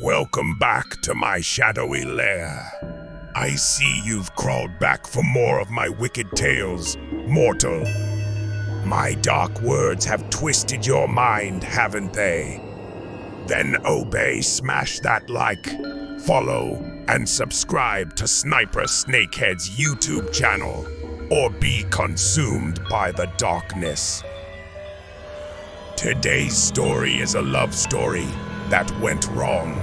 Welcome back to my shadowy lair. I see you've crawled back for more of my wicked tales, mortal. My dark words have twisted your mind, haven't they? Then obey, smash that like, follow, and subscribe to Sniper Snakehead's YouTube channel, or be consumed by the darkness. Today's story is a love story that went wrong.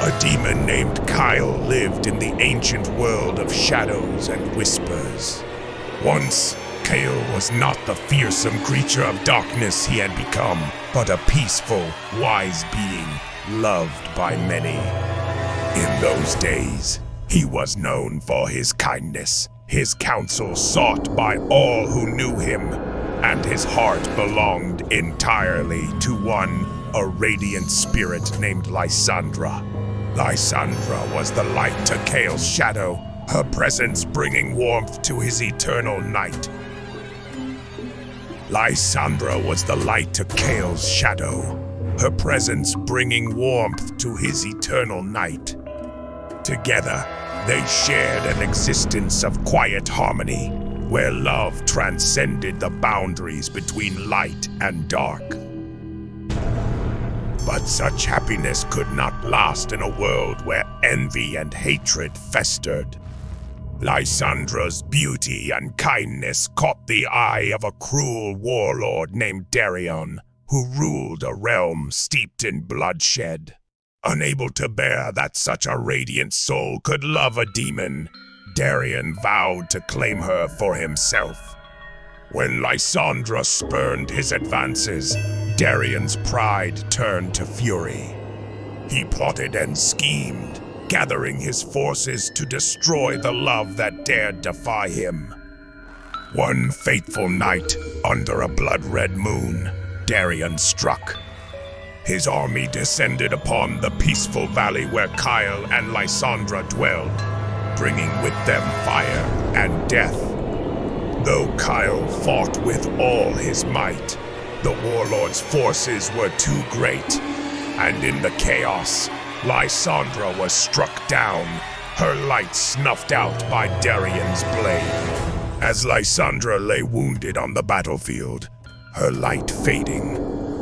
A demon named Kael lived in the ancient world of shadows and whispers. Once, Kael was not the fearsome creature of darkness he had become, but a peaceful, wise being, loved by many. In those days, he was known for his kindness, his counsel sought by all who knew him, and his heart belonged entirely to a radiant spirit named Lysandra. Lysandra was the light to Kael's shadow, her presence bringing warmth to his eternal night. Lysandra was the light to Kael's shadow, her presence bringing warmth to his eternal night. Together, they shared an existence of quiet harmony, where love transcended the boundaries between light and dark. But such happiness could not last in a world where envy and hatred festered. Lysandra's beauty and kindness caught the eye of a cruel warlord named Darion, who ruled a realm steeped in bloodshed. Unable to bear that such a radiant soul could love a demon, Darion vowed to claim her for himself. When Lysandra spurned his advances, Darion's pride turned to fury. He plotted and schemed, gathering his forces to destroy the love that dared defy him. One fateful night, under a blood-red moon, Darion struck. His army descended upon the peaceful valley where Kael and Lysandra dwelled, bringing with them fire and death. Though Kael fought with all his might, the warlord's forces were too great, and in the chaos, Lysandra was struck down, her light snuffed out by Darion's blade. As Lysandra lay wounded on the battlefield, her light fading,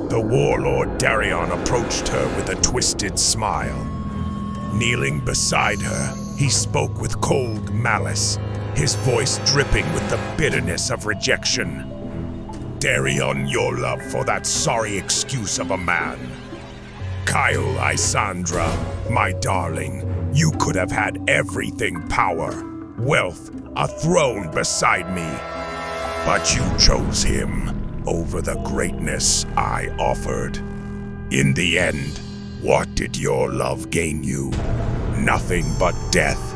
the warlord Darion approached her with a twisted smile. Kneeling beside her, he spoke with cold malice, his voice dripping with the bitterness of rejection. Darion, your love for that sorry excuse of a man. Kael, Lysandra, my darling, you could have had everything: power, wealth, a throne beside me. But you chose him over the greatness I offered. In the end, what did your love gain you? Nothing but death.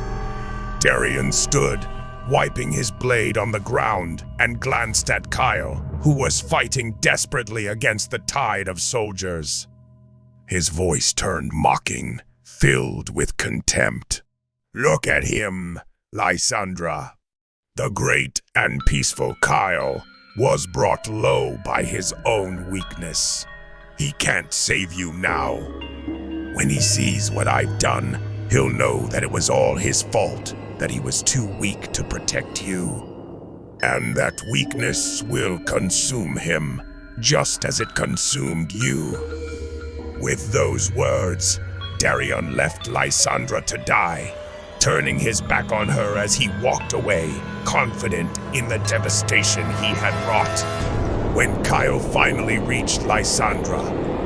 Darion stood, wiping his blade on the ground, and glanced at Kael, who was fighting desperately against the tide of soldiers. His voice turned mocking, filled with contempt. Look at him, Lysandra. The great and peaceful Kael was brought low by his own weakness. He can't save you now. When he sees what I've done, he'll know that it was all his fault, that he was too weak to protect you. And that weakness will consume him, just as it consumed you. With those words, Darion left Lysandra to die, turning his back on her as he walked away, confident in the devastation he had wrought. When Kael finally reached Lysandra,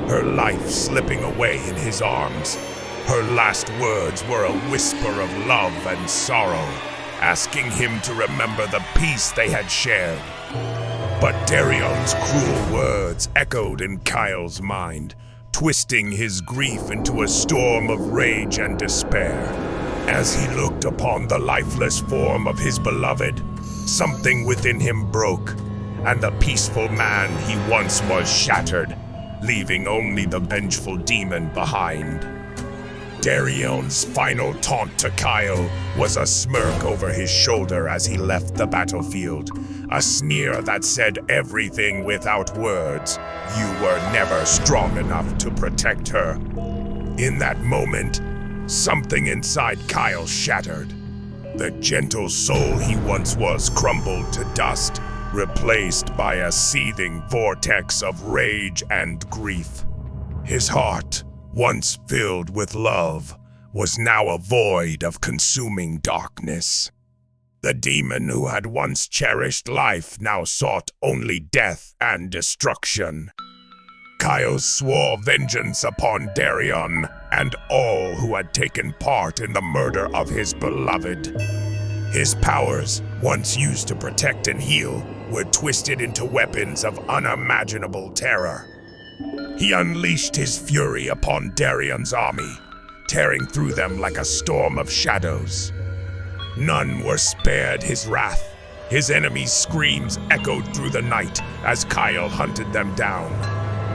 her life slipping away in his arms, her last words were a whisper of love and sorrow, asking him to remember the peace they had shared. But Darion's cruel words echoed in Kael's mind, twisting his grief into a storm of rage and despair. As he looked upon the lifeless form of his beloved, something within him broke, and the peaceful man he once was shattered, leaving only the vengeful demon behind. Darion's final taunt to Kael was a smirk over his shoulder as he left the battlefield, a sneer that said everything without words. You were never strong enough to protect her. In that moment, something inside Kael shattered. The gentle soul he once was crumbled to dust, replaced by a seething vortex of rage and grief. His heart, once filled with love, was now a void of consuming darkness. The demon who had once cherished life now sought only death and destruction. Kael swore vengeance upon Darion and all who had taken part in the murder of his beloved. His powers, once used to protect and heal, were twisted into weapons of unimaginable terror. He unleashed his fury upon Darion's army, tearing through them like a storm of shadows. None were spared his wrath. His enemies' screams echoed through the night as Kael hunted them down,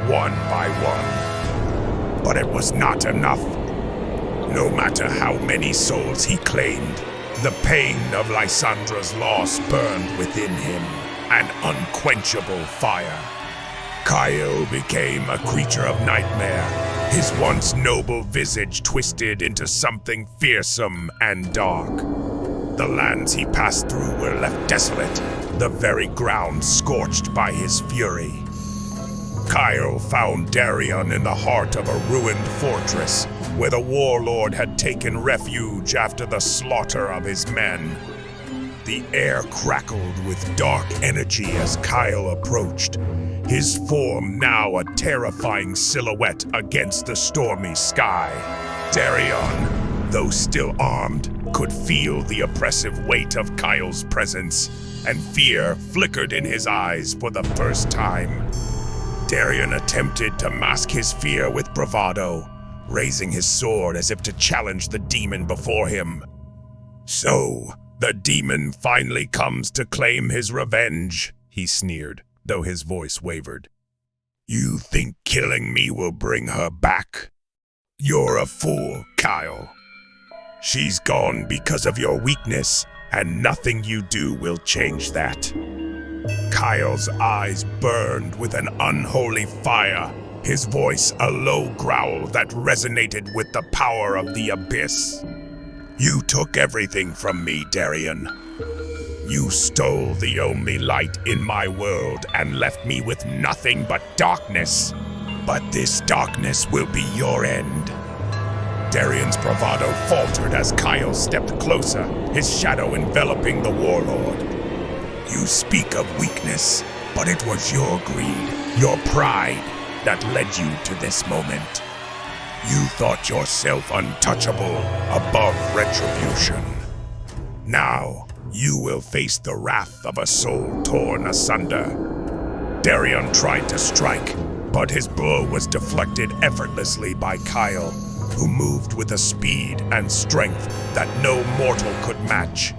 one by one. But it was not enough. No matter how many souls he claimed, the pain of Lysandra's loss burned within him, an unquenchable fire. Kael became a creature of nightmare, his once noble visage twisted into something fearsome and dark. The lands he passed through were left desolate, the very ground scorched by his fury. Kael found Darion in the heart of a ruined fortress, where the warlord had taken refuge after the slaughter of his men. The air crackled with dark energy as Kael approached, his form now a terrifying silhouette against the stormy sky. Darion, though still armed, could feel the oppressive weight of Kael's presence, and fear flickered in his eyes for the first time. Darion attempted to mask his fear with bravado, raising his sword as if to challenge the demon before him. So, the demon finally comes to claim his revenge, he sneered, though his voice wavered. You think killing me will bring her back? You're a fool, Kael. She's gone because of your weakness, and nothing you do will change that. Kael's eyes burned with an unholy fire, his voice a low growl that resonated with the power of the abyss. You took everything from me, Darion. You stole the only light in my world and left me with nothing but darkness. But this darkness will be your end. Darion's bravado faltered as Kael stepped closer, his shadow enveloping the warlord. You speak of weakness, but it was your greed, your pride, that led you to this moment. You thought yourself untouchable, above retribution. Now, you will face the wrath of a soul torn asunder. Darion tried to strike, but his blow was deflected effortlessly by Kael, who moved with a speed and strength that no mortal could match.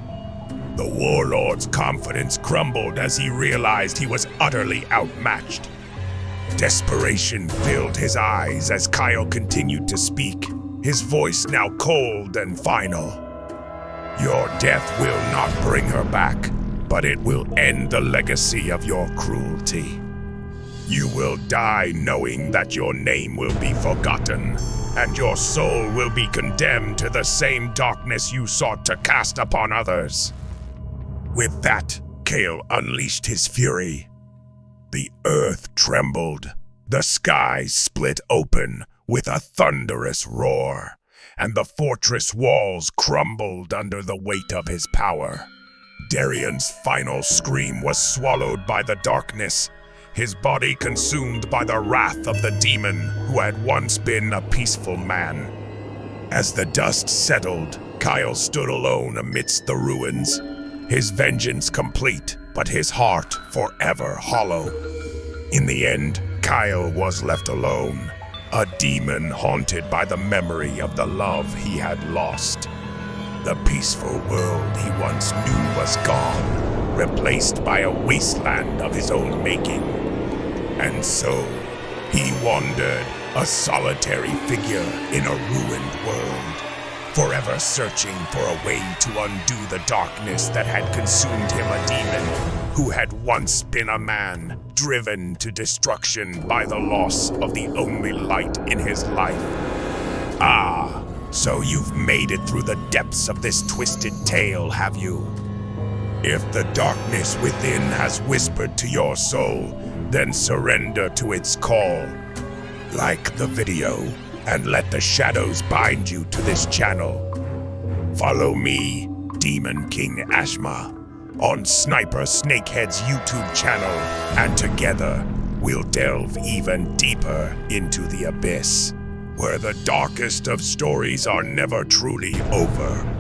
The warlord's confidence crumbled as he realized he was utterly outmatched. Desperation filled his eyes as Kael continued to speak, his voice now cold and final. Your death will not bring her back, but it will end the legacy of your cruelty. You will die knowing that your name will be forgotten, and your soul will be condemned to the same darkness you sought to cast upon others. With that, Kael unleashed his fury. The earth trembled, the sky split open with a thunderous roar, and the fortress walls crumbled under the weight of his power. Darion's final scream was swallowed by the darkness, his body consumed by the wrath of the demon who had once been a peaceful man. As the dust settled, Kael stood alone amidst the ruins, his vengeance complete, but his heart forever hollow. In the end, Kael was left alone, a demon haunted by the memory of the love he had lost. The peaceful world he once knew was gone, replaced by a wasteland of his own making. And so, he wandered, a solitary figure in a ruined world, forever searching for a way to undo the darkness that had consumed him, a demon who had once been a man, driven to destruction by the loss of the only light in his life. So you've made it through the depths of this twisted tale, have you? If the darkness within has whispered to your soul, then surrender to its call. Like the video, and let the shadows bind you to this channel. Follow me, Demon King Ashma, on Sniper Snakehead's YouTube channel, and together we'll delve even deeper into the abyss, where the darkest of stories are never truly over.